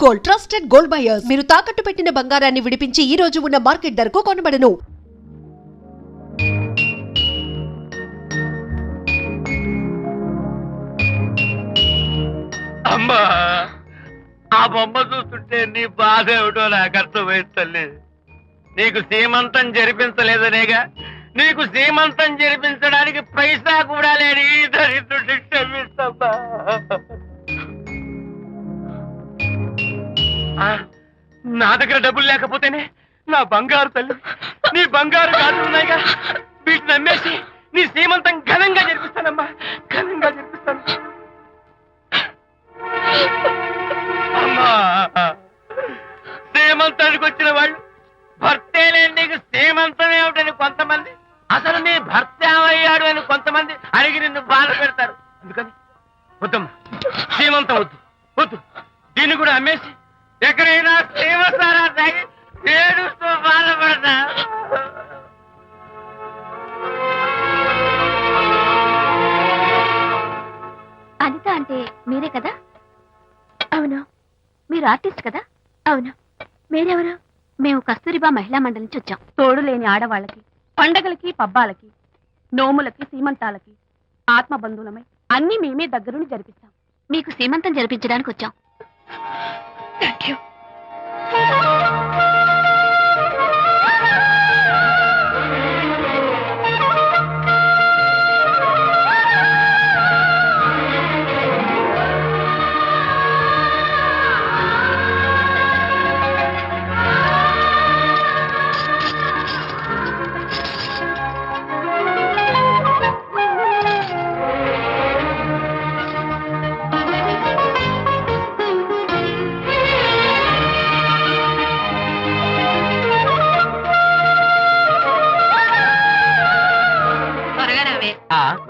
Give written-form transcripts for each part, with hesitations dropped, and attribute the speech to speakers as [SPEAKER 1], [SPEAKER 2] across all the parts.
[SPEAKER 1] Gold, trusted gold buyers. మీరు తాకట్టు పెట్టిన బంగారాన్ని విడిపించి ఈ రోజు ఉన్న మార్కెట్ ధరకు కొనబడను.
[SPEAKER 2] అమ్మా, ఆ బొమ్మ చూస్తుంటే నీ బాధ ఏమిటో నాకు అర్థమైంది తల్లి. నీకు సీమంతం జరిపించలేదనేగా, నీకు సీమంతం జరిపించడానికి పైసా కూడా లేని ఈ దరిద్రుడిని క్షమిస్తమ్మా. నా దగ్గర డబ్బులు లేకపోతేనే నా బంగారు తల్లి, నీ బంగారు గాజులు ఉన్నాయిగా, వీటిని అమ్మేసి నీ సీమంతం ఘనంగా జరిపిస్తానమ్మా, ఘనంగా జరిపిస్తాను. అమ్మా, సీమంతానికి వచ్చిన వాళ్ళు భర్తే లేని నీకు సీమంతం ఏమిటని కొంతమంది, అసలు నీ భర్త ఏమయ్యాడు అని కొంతమంది అడిగి నిన్ను బాధ పెడతారు. అందుకని వద్దమ్మా, సీమంతం వద్దు వద్దు, దీన్ని కూడా అమ్మేసి ఎక్కడైనా సీమసారా తాగి ఏడుస్తూ బాధపడతా.
[SPEAKER 3] అనిత అంటే మీరే కదా? అవును. మీరు ఆర్టిస్ట్ కదా? అవును. మీరెవరు? మేము కస్తూరిబా మహిళా మండలి నుంచి వచ్చాం.
[SPEAKER 4] తోడు లేని ఆడవాళ్ళకి, పండగలకి, పబ్బాలకి, నోములకి, సీమంతాలకి ఆత్మబంధువులమై అన్ని మేమే దగ్గరుండి జరిపిస్తాం.
[SPEAKER 3] మీకు సీమంతం జరిపించడానికి వచ్చాం.
[SPEAKER 4] Thank you.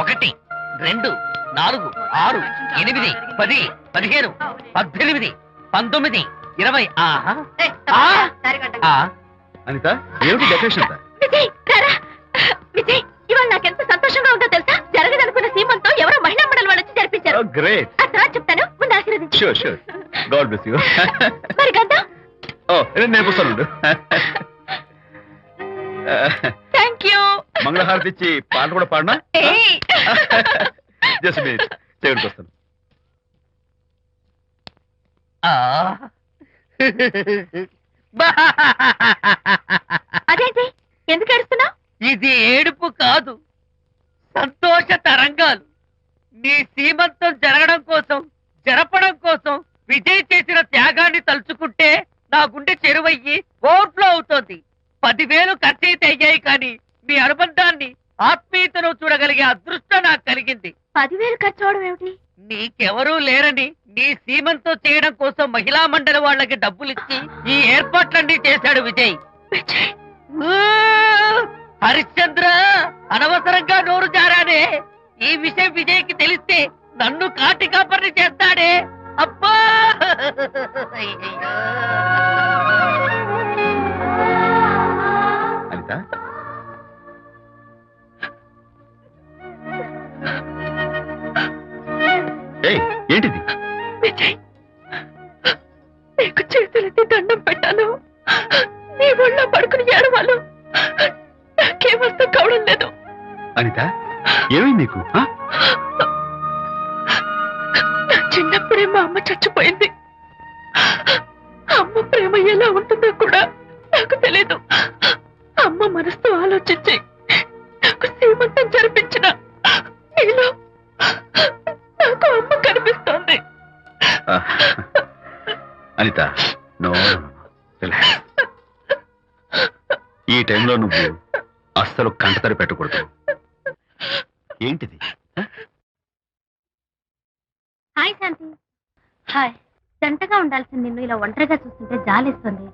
[SPEAKER 2] ఒకటి, 2, 4, 6, 8, 10, 15, 18, 19, 20.
[SPEAKER 5] అనిత, ఏమిటి డెకరేషన్?
[SPEAKER 3] విజయ్, రారా. విజయ్, ఇవాళ నాకెంత సంతోషంగా ఉందో తెలుసా? జరగదనుకున్న సీమంతో ఎవరో మహిళా మండలి వాళ్ళు వచ్చి జరిపించారు.
[SPEAKER 5] గ్రేట్.
[SPEAKER 3] ఆ తర్వాత చెప్తాను, ముందు ఆశీర్వదించు.
[SPEAKER 5] Sure sure. God bless you.
[SPEAKER 3] మరి గంధం?
[SPEAKER 5] నేను వస్తాను.
[SPEAKER 3] Thank you.
[SPEAKER 5] మంగళహారతి ఇచ్చి పాట కూడా పాడనా? జస్ట్ మినిట్, చేయడానికి వస్తాను.
[SPEAKER 3] అదేంటి, ఎందుకు ఏడుస్తున్నావు?
[SPEAKER 2] ఇది ఏడుపు కాదు, సంతోష తరంగాలు. నీ సీమంతం జరగడం కోసం, జరపడం కోసం విజయ్ చేసిన త్యాగాన్ని తలుచుకుంటే నా గుండె చెరువయ్యి ఓవర్ఫ్లో అవుతోంది. 10,000 ఖర్చయితే అయ్యాయి, కానీ మీ అనుబంధాన్ని, ఆత్మీయతను చూడగలిగే అదృష్టం నాకు కలిగింది.
[SPEAKER 3] 10,000 ఖర్చు అవడం ఏమిటి?
[SPEAKER 2] నీకెవరూ లేరని నీ సీమంతో చేయడం కోసం మహిళా మండలి వాళ్ళకి డబ్బులిచ్చి ఈ ఏర్పాట్లన్నీ చేశాడు విజయ్. హరిశ్చంద్ర, అనవసరంగా నోరు జారానే. ఈ విషయం విజయ్కి తెలిస్తే నన్ను కాటి కాపర్ని చేస్తాడే. అబ్బా,
[SPEAKER 5] అనిత, ఏంటిది?
[SPEAKER 4] విజయ్, నీకు చేతులెత్తి దండం పెట్టాను. నీ ఒళ్ళో పడుకుని ఏడవాలు. నాకేమర్థం కావడం లేదు.
[SPEAKER 5] అనిత, ఏమైంది నీకు?
[SPEAKER 4] నా చిన్నప్పుడే మా అమ్మ చచ్చిపోయింది. అమ్మ ప్రేమ ఎలా ఉంటుందో కూడా నాకు తెలీదు. అమ్మ మనసుతో ఆలోచించి నాకు సీమంతం జరిపించిన నీలో నాకు అమ్మ కనిపిస్తోంది.
[SPEAKER 5] అనిత, నో, ఈ టైంలో నువ్వు అస్సలు కంటతడి పెట్టకూడదు. ఏంటిది?
[SPEAKER 3] హాయ్ శాంతి. హాయ్. జంటగా ఉండాల్సిన నిన్ను ఇలా ఒంటరిగా చూస్తుంటే జాలేస్తుంది.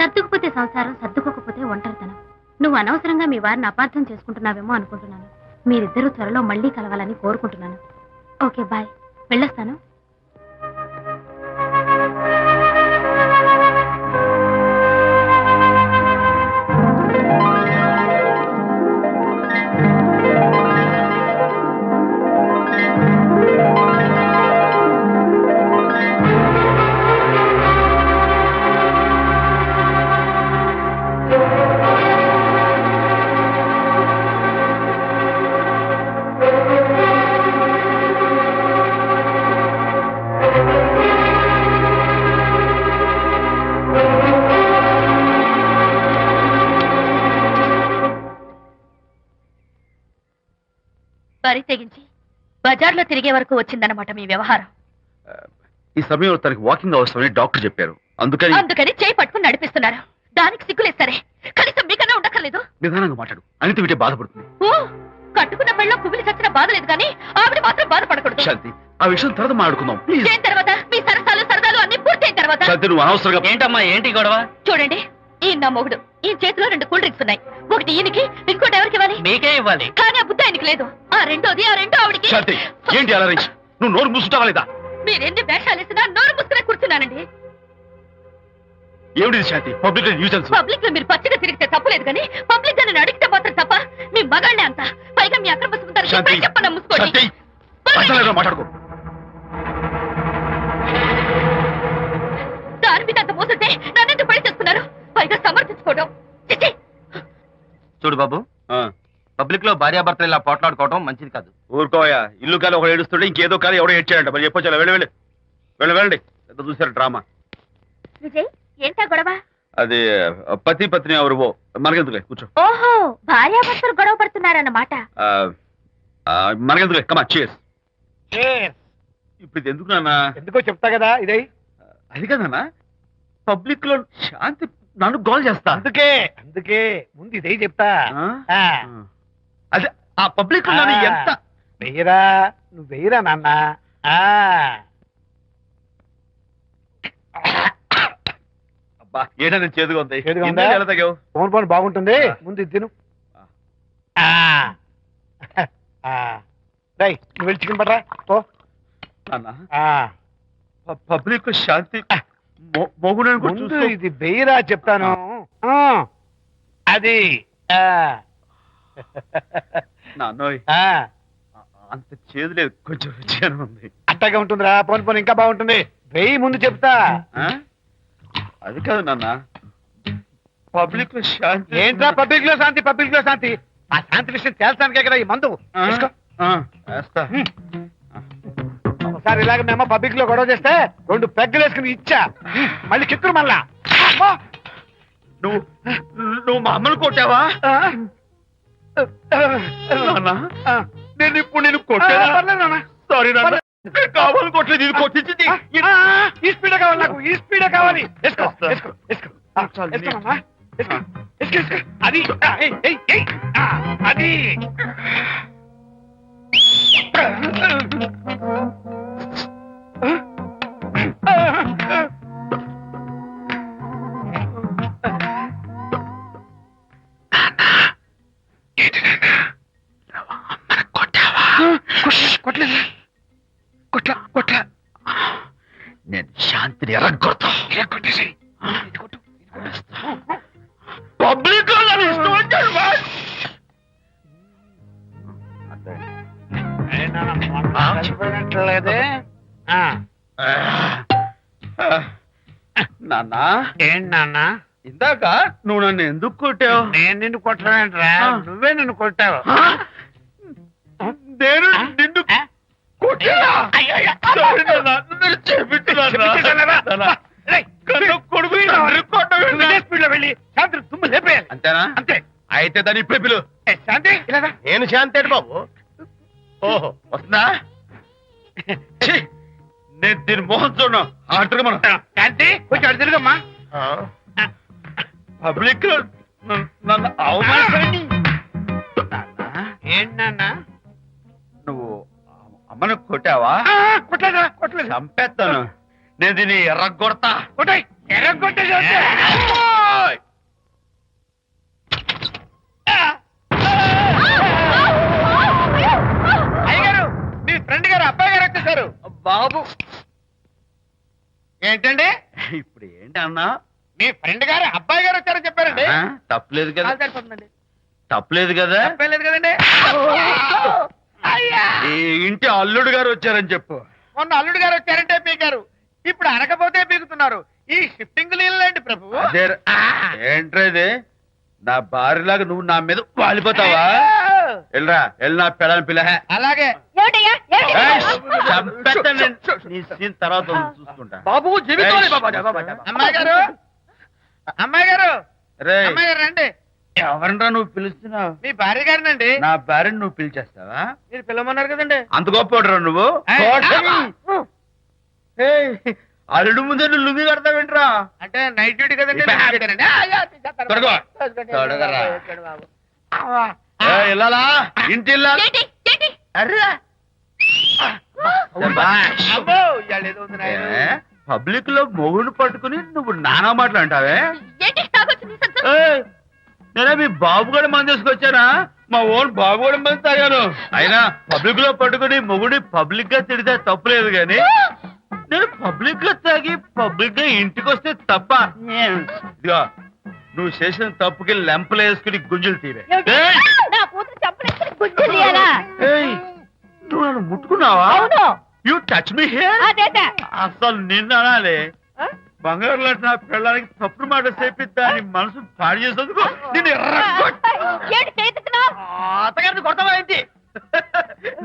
[SPEAKER 3] సర్దుకుపోతే సంసారం, సర్దుకోకపోతే ఒంటరితనం. నువ్వు అనవసరంగా మీ వారిని అపార్థం చేసుకుంటున్నావేమో అనుకుంటున్నాను. మీరిద్దరూ త్వరలో మళ్ళీ కలవాలని కోరుకుంటున్నాను. Okay, bye. వెళ్ళొస్తాను. బరి తెగించి బజార్లో తిరిగే వరకు వచ్చిందన్నమాట మీ వ్యవహారం.
[SPEAKER 5] ఈ సమయంలో తనకి వాకింగ్ అవసరమని డాక్టర్ చెప్పారు.
[SPEAKER 3] అందుకని చేయి పట్టుకుని నడిపిస్తున్నారు. దానికి సిగ్గులేదు సరే, కనీసం మీకన్నా ఉండక్కర్లేదు.
[SPEAKER 5] నిదానంగా మాట్లాడు. అనిత వింటే బాధపడుతుంది.
[SPEAKER 3] ఓ, కట్టుకున్న పెళ్ళలో కుమిలి చచ్చిన బాధ లేదు కానీ ఆవిడ మాత్రం బాధపడకూడదు.
[SPEAKER 5] శాంతి, ఆ విషయం తర్వాత మాట్లాడుకుందాం ప్లీజ్.
[SPEAKER 3] చేయిన తర్వాత మీ సరదాలు అన్ని పూర్తయిన తర్వాత.
[SPEAKER 5] శాంతి, నువ్వు అనవసరంగా
[SPEAKER 2] ఏంటమ్మా ఏంటి గొడవ?
[SPEAKER 3] చూడండి, ఈ నా మొగుడు, ఈ చేతిలో 2 కూల్ డ్రింక్స్ ఉన్నాయి. ఒకటి ఈయనకి, ఇంకోటి ఎవరికి ఇవ్వాలి?
[SPEAKER 2] మీకే ఇవ్వాలి.
[SPEAKER 3] కానీ ఆ బుద్ధి ఆయనకి లేదు. ఆ రెండో ఆవిడకి.
[SPEAKER 5] శాంతి, ఏంటి అలా నువ్వు నోరు మూసుకుంటావా లేదా?
[SPEAKER 3] మీరెన్ని వేషాలు వేసినా నోరు పుస్తకం కూర్చున్నానండి.
[SPEAKER 5] ఏమిటి శాంతి? Public nuisance.
[SPEAKER 3] పబ్లిక్ లో మీరు పచ్చిగా తిరిగితే తప్పలేదు కానీ పబ్లిక్ గా నన్ను అడిగితే మాత్రం తప్ప. మీ మగాళ్ళే అంత, పైగా మీ అక్రమ
[SPEAKER 5] శాంతి,
[SPEAKER 3] చెప్పండి ముసుకోండి.
[SPEAKER 5] శాంతి, అసలు మాట్లాడుకో.
[SPEAKER 3] దాని మీద అంత మోసంటే నన్నెందుకు పెళ్లి చేసుకున్నారు? పైగా సమర్థించుకోవడం. చిచ్చి.
[SPEAKER 6] చూడు బాబు, పబ్లిక్ లో భార్యాభర్తలు ఇలా పోట్లాడుకోవడం మంచిది కాదు.
[SPEAKER 5] ఊరుకోయా. ఇల్లు కాదు ఒకడు ఏడుస్తుంటే ఇంకేదో కాదు ఎవడో ఏడ్చాడంట. మరి చెప్పొచ్చు. వెళ్ళండి. పెద్ద చూసారు డ్రామా.
[SPEAKER 3] విజయ్, ఏంటా గొడవ?
[SPEAKER 5] అది పతి పత్ని ఎవరు మనకెందుకులే, కూర్చో.
[SPEAKER 3] ఓహో, భార్యాభర్తలు గొడవ పడుతున్నారన్నమాట.
[SPEAKER 5] మనకెందుకులే, కమా చేస్. ఇప్పుడు ఇది ఎందుకు నాన్న?
[SPEAKER 6] ఎందుకో చెప్తా కదా ఇదే.
[SPEAKER 5] అది కదన్నా, పబ్లిక్ లో శాంతి నన్ను గోల్ చేస్తా.
[SPEAKER 6] అందుకే ముందు ఇదే చెప్తా.
[SPEAKER 5] అదే ఆ పబ్లిక్ లో నన్ను ఎంత
[SPEAKER 6] వెయ్యరా, నువ్వు వెయ్యరా నాన్న.
[SPEAKER 5] అబ్బా, ఏంటని చేదుగా ఉంది.
[SPEAKER 6] చేదుగా ఉందా?
[SPEAKER 5] ఇందాక ఎలా తాగావు?
[SPEAKER 6] ఫోన్ బాగుంటుంది, ముందు ఇది తిను. రై, నువ్వు వెళ్ళి చికెన్ పడరా ఓ.
[SPEAKER 5] నాన్న, పబ్లిక్ లో శాంతి మొగుడు
[SPEAKER 6] ముందు ఇది వెయ్యరా చెప్తాను. అది
[SPEAKER 5] నాన్నోయ్, అంత చేదు లేదు, కొంచెం రుచిగానే ఉంది.
[SPEAKER 6] అట్టగా ఉంటుందిరా. పోను ఇంకా బాగుంటుంది. వెయ్యి ముందు చెప్తా.
[SPEAKER 5] అది కాదు నాన్న, పబ్లిక్ లో శాంతి.
[SPEAKER 6] ఏంట్రా పబ్లిక్ లో శాంతి? ఆ శాంతి విషయం తేల్చడానికే కదా ఈ మందు. వేసుకో.
[SPEAKER 5] వేస్తా.
[SPEAKER 6] ఒకసారి ఇలాగ మేము పబ్లిక్ లో గొడవ చేస్తే 2 పెగ్గలు వేసుకుని ఇచ్చా. మళ్ళీ కిక్కురు మళ్ళా.
[SPEAKER 5] నువ్వు మా అమ్మను కొట్టావా? నాన్న, నేను ఇప్పుడు నేను కొట్టాను. సారీ నాన్న, కావాలని కొట్టలేదు. ఇది కొట్టించింది.
[SPEAKER 6] ఈ స్పీడ్ కావాలి నాకు, ఈ స్పీడ్ కావాలి. వేసుకో. అది అది కొట్లా.
[SPEAKER 5] నేను శాంతిని ఎరగొట్టేసి పబ్లిక్ లో నన్ను ఇష్టం వచ్చాడు.
[SPEAKER 6] లేదే
[SPEAKER 5] నాన్న,
[SPEAKER 6] ఏంటి నాన్న?
[SPEAKER 5] ఇందాక నువ్వు నన్ను ఎందుకు కొట్టావు?
[SPEAKER 6] నేను నిన్ను కొట్టలేంట్రా, నువ్వే నిన్ను కొట్టావు.
[SPEAKER 5] నేను నిన్ను కొట్టానా? Sorry నాన్న, నేను చేపించున్నాను. కొడుకు
[SPEAKER 6] స్పీడ్ లో వెళ్ళి శాంతి తుమ్ము లేపేయాలి.
[SPEAKER 5] అంతేనా?
[SPEAKER 6] అంతే.
[SPEAKER 5] అయితే దాని ఇప్పుడే పిలు.
[SPEAKER 6] శాంతి ఇలా రా.
[SPEAKER 5] నేను శాంతి బాబు. ఓహో, వస్తుందా? ఛీ, నేను దీని మోహన్ చూడను. ఆటగా మనం
[SPEAKER 6] శాంతి కొంచెం అటు తిరుగమ్మా.
[SPEAKER 5] పబ్లిక్ లో నన్ను అవమానించండి.
[SPEAKER 6] ఏంటి నాన్న?
[SPEAKER 5] నువ్వు అమ్మను కొట్టావా?
[SPEAKER 6] కొట్టలేదు.
[SPEAKER 5] చంపేస్తాను. నేను దీన్ని ఎర్రగొడతా.
[SPEAKER 6] కొట్టాయి, ఎర్రగొట్టే. అయ్యగారు, మీ ఫ్రెండ్ గారు అబ్బాయి గారు వచ్చేసారు.
[SPEAKER 5] బాబు,
[SPEAKER 6] ఏంటండి
[SPEAKER 5] ఇప్పుడు ఏంటి అన్నా?
[SPEAKER 6] మీ ఫ్రెండ్ గారు అబ్బాయి గారు వచ్చారని చెప్పారండి.
[SPEAKER 5] తప్పలేదు కదా?
[SPEAKER 6] సరిపోతుందండి.
[SPEAKER 5] తప్పలేదు కదా?
[SPEAKER 6] తప్పలేదు కదండి.
[SPEAKER 5] ఈ ఇంటి అల్లుడు గారు వచ్చారని చెప్పు.
[SPEAKER 6] మొన్న అల్లుడు గారు వచ్చారంటే పీకారు, ఇప్పుడు అనకపోతే పీకుతున్నారు. ఈ షిఫ్టింగ్ లీలండి ప్రభు.
[SPEAKER 5] అదే ఏంట్రా ఇది? నా భార్యలాగా నువ్వు నా మీద వాలిపోతావా? వెళ్ళరా, వెళ్ళి నా పెళ్ళని పిల్ల.
[SPEAKER 6] అలాగే.
[SPEAKER 5] నీ సీన్ తర్వాత చూసుకుంటా.
[SPEAKER 6] బాబు జీవితం. అమ్మాయి గారు,
[SPEAKER 5] రేయ్,
[SPEAKER 6] అమ్మాయి గారు రండి.
[SPEAKER 5] ఎవరినరా నువ్వు పిలుస్తున్నావు?
[SPEAKER 6] మీ భార్య గారినండి.
[SPEAKER 5] నా భార్యను నువ్వు పిలిచేస్తావా?
[SPEAKER 6] మీరు పిల్లమన్నారు కదండి.
[SPEAKER 5] అంత గొప్ప నువ్వు? ఏయ్, అల్లుడు ముందే నువ్వు లుంగి కడతావేంట్రా?
[SPEAKER 6] అంటే నైట్ డ్యూటీ కదండి.
[SPEAKER 5] తొడగో. తొడగరా. ఇల్లాలా ఇంటి ఇల్లాలా? అర్రా పబ్లిక్ లో మొగుడు పట్టుకుని నువ్వు నానా మాటలు అంటావే? నేనే మీ బాబు కూడా మంది తీసుకొచ్చానా? మా ఓన్ బాబు కూడా మంది తాగాను. అయినా పబ్లిక్ లో పట్టుకుని మొగుడి పబ్లిక్ గా తిడితే తప్పులేదు గాని నేను పబ్లిక్ గా తాగి పబ్లిక్ గా ఇంటికి వస్తే తప్ప. ఇదిగో నువ్వు చేసిన తప్పుకి లెంపలు వేసుకుని గుంజులు తీరే. నువ్వు నన్ను ముట్టుకున్నావా? You touch me here. అసలు నిన్ను అనాలి. బంగారు లాంటి నా పిల్లలకి తప్పుడు మాట చెప్పి దాని మనసు పాడు చేసేందుకు నేను
[SPEAKER 2] అత్తగారిని కొడతావా ఏంటి?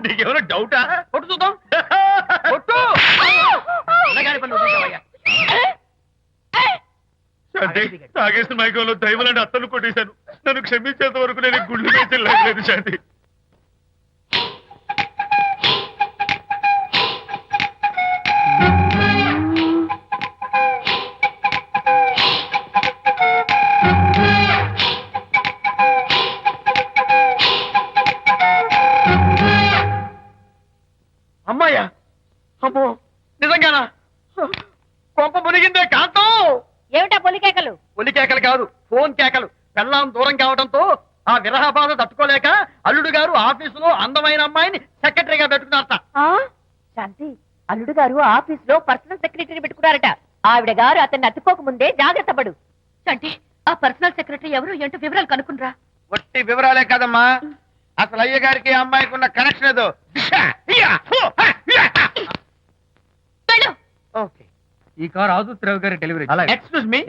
[SPEAKER 5] నీకేమైనా డౌటా?
[SPEAKER 2] కొట్టు చూద్దాం. కొట్టు.
[SPEAKER 5] తాగేసిన మైకంలో దైవలాంటి అత్తలు కొట్టేశాను. నన్ను క్షమించేంత వరకు నేను గుళ్ళు వేసి లేదు శాంతి.
[SPEAKER 2] అమ్మాయ్యా, అమ్మో నిజంగానా? కొంప మునిగిందే కాంతం.
[SPEAKER 3] ఏమిటా పొలికేకలు?
[SPEAKER 2] ఒలి కేకలు కాదు, ఫోన్ కేకలు. పెళ్ళాం దూరం కావడంతో ఆ విరహ బాధ తట్టుకోలేక అల్లుడు గారు ఆఫీసులో అందమైన అమ్మాయిని సెక్రటరీగా పెట్టుకున్నారట.
[SPEAKER 7] శాంతి, అల్లుడు గారు ఆఫీసులో పర్సనల్ సెక్రటరీ పెట్టుకున్నారట. ఆవిడ గారు అతన్ని అతుక్కోక ముందే జాగ్రత్త పడు.
[SPEAKER 3] అంటే ఆ పర్సనల్ సెక్రటరీ ఎవరు ఏంటో వివరాలు కనుక్కునరా?
[SPEAKER 6] వట్టి వివరాలే కదమ్మా, అసలు అయ్య గారికి అమ్మాయికి ఉన్న కనెక్షన్ ఏదో. ఓకే,
[SPEAKER 2] ఈ కార్ ఆదుత్రావు గారి డెలివరీ.
[SPEAKER 6] ఎక్స్క్యూజ్ మీ,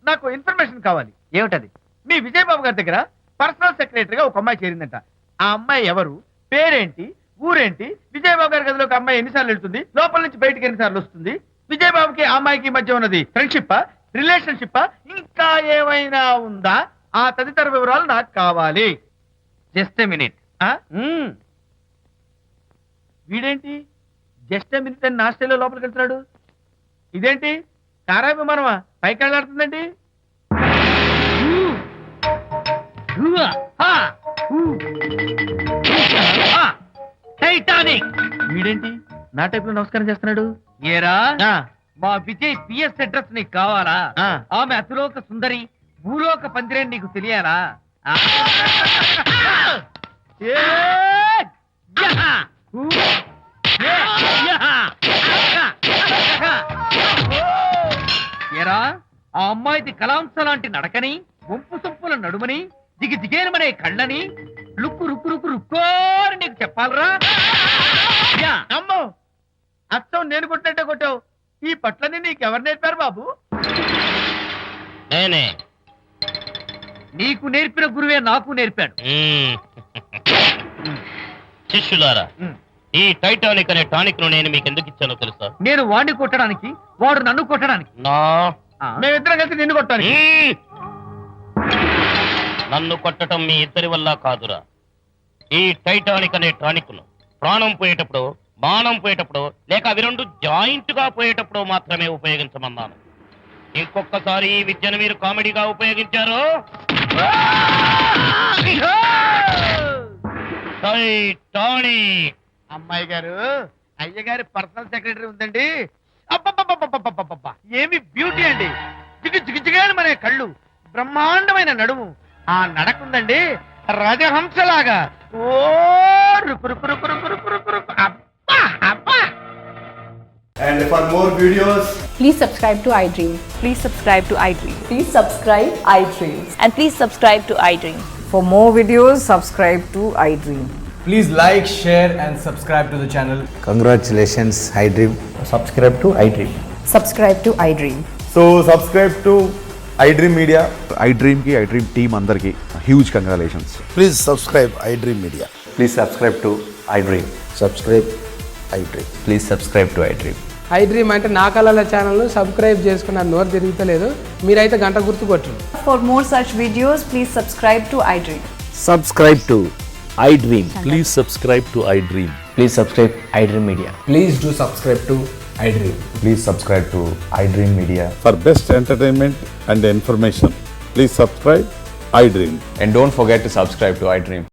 [SPEAKER 6] నాకు ఇన్ఫర్మేషన్ కావాలి.
[SPEAKER 2] ఏమిటది?
[SPEAKER 6] మీ విజయబాబు గారి దగ్గర పర్సనల్ సెక్రటరీగా ఒక అమ్మాయి చేరిందంట. ఆ అమ్మాయి ఎవరు, పేరేంటి, ఊరేంటి, విజయబాబు గారి గదిలోకి అమ్మాయి ఎన్నిసార్లు వెళ్తుంది, లోపల నుంచి బయటికి ఎన్నిసార్లు వస్తుంది, విజయబాబుకి ఆ అమ్మాయికి మధ్య ఉన్నది ఫ్రెండ్షిప్, రిలేషన్షిప్, ఇంకా ఏమైనా ఉందా? ఆ తదితర వివరాలు నాకు కావాలి.
[SPEAKER 2] Just a minute.
[SPEAKER 6] వీడేంటి జస్ట్ ఏ మినిట్ అని నాస్టేలో లోపలికి వెళ్తున్నాడు? ఇదేంటి కారా విమానమా పైకి వెళ్ళాడుతుందండి?
[SPEAKER 2] టైటానిక్.
[SPEAKER 6] వీడేంటి నా టైప్ లో నమస్కారం చేస్తున్నాడు?
[SPEAKER 2] ఏరా,
[SPEAKER 6] ఆ,
[SPEAKER 2] మా విజయ్ పిఎస్ అడ్రస్ నీకు కావాలా?
[SPEAKER 6] ఆ.
[SPEAKER 2] ఆమె అతిలోక సుందరి, భూలోక పందిరేని నీకు తెలియాలా?
[SPEAKER 6] ఏ,
[SPEAKER 2] యహా! యహా! ఏరా, ఆ అమ్మాయిది కలాంస లాంటి నడకని, వంపు సొంపుల నడుమని, దిగి దిగేనమనే కళ్ళని, లుక్కు రుక్కు రుక్కు రుక్కోని నీకు చెప్పాలరా? యా!
[SPEAKER 6] అమ్మో, అచ్చం నేను కొట్టినట్టే కొట్టావు. ఈ పట్లని నీకెవరు నేర్పారు బాబు?
[SPEAKER 8] నేనే.
[SPEAKER 2] నీకు నేర్పిన గురువే నాకు నేర్పాడు.
[SPEAKER 8] శిష్యులారా, ఈ టైటానిక్ అనే టానిక్ ను నేను మీకు ఎందుకు ఇచ్చానో తెలుసా?
[SPEAKER 2] నేను వాడిని కొట్టడానికి, వాడు నన్ను కొట్టడానికి.
[SPEAKER 8] నా
[SPEAKER 6] మేమిద్దరం కలిసి నిన్ను కొట్టాలి.
[SPEAKER 8] నన్ను కొట్టడం మీ ఇద్దరి వల్ల కాదురా. ఈ టైటానిక్ అనే టానిక్ ను ప్రాణం పోయేటప్పుడు, బాణం పోయేటప్పుడు, లేక అవి రెండు జాయింట్ గా పోయేటప్పుడు మాత్రమే ఉపయోగించమన్నాను. ఇంకొకసారి ఈ విద్యను మీరు కామెడీగా ఉపయోగించారు, టైటానిక్.
[SPEAKER 6] అమ్మాయి గారు, అయ్య గారి పర్సనల్ సెక్రటరీ ఉందండి. అబ్బబ్బబ్బబ్బబ్బబ్బబ్బబ్బ, ఏమి బ్యూటీ అండి! జిగు జిగు జిగాని మనే కళ్ళు, బ్రహ్మాండమైన నడుము, ఆ నడకుందండి రాజహంసలాగా. ఓ రుకు రుకు రుకు రుకు రుకు రుకు రుకు. అబ్బా అబ్బా.
[SPEAKER 9] And for more videos,
[SPEAKER 10] Please subscribe to iDream.
[SPEAKER 7] Please subscribe to iDream.
[SPEAKER 10] Please subscribe iDream.
[SPEAKER 7] And please subscribe to iDream.
[SPEAKER 10] For more videos, subscribe to iDream.
[SPEAKER 9] please like, share and subscribe to the channel.
[SPEAKER 11] Congratulations, iDream.
[SPEAKER 9] Subscribe to iDream.
[SPEAKER 10] Subscribe to iDream.
[SPEAKER 9] So subscribe to iDream Media.
[SPEAKER 12] iDream ki iDream team andarki huge congratulations.
[SPEAKER 11] Please subscribe iDream Media.
[SPEAKER 9] Please subscribe to iDream.
[SPEAKER 11] Subscribe iDream.
[SPEAKER 9] Please subscribe to iDream.
[SPEAKER 13] I dream అంటే నా కళల ఛానల్ను subscribe చేసుకున్న నోరు తిరుగుతలేదు. మీరైతే గంట గుర్తు కొట్టండి.
[SPEAKER 10] For more such videos, please subscribe to iDream.
[SPEAKER 11] Subscribe to iDream.
[SPEAKER 8] Please subscribe to I dream.
[SPEAKER 11] Please subscribe iDream Media.
[SPEAKER 13] Please do subscribe to iDream.
[SPEAKER 9] Please subscribe to iDream Media.
[SPEAKER 12] For best entertainment and information, please subscribe iDream.
[SPEAKER 9] And don't forget to subscribe to iDream.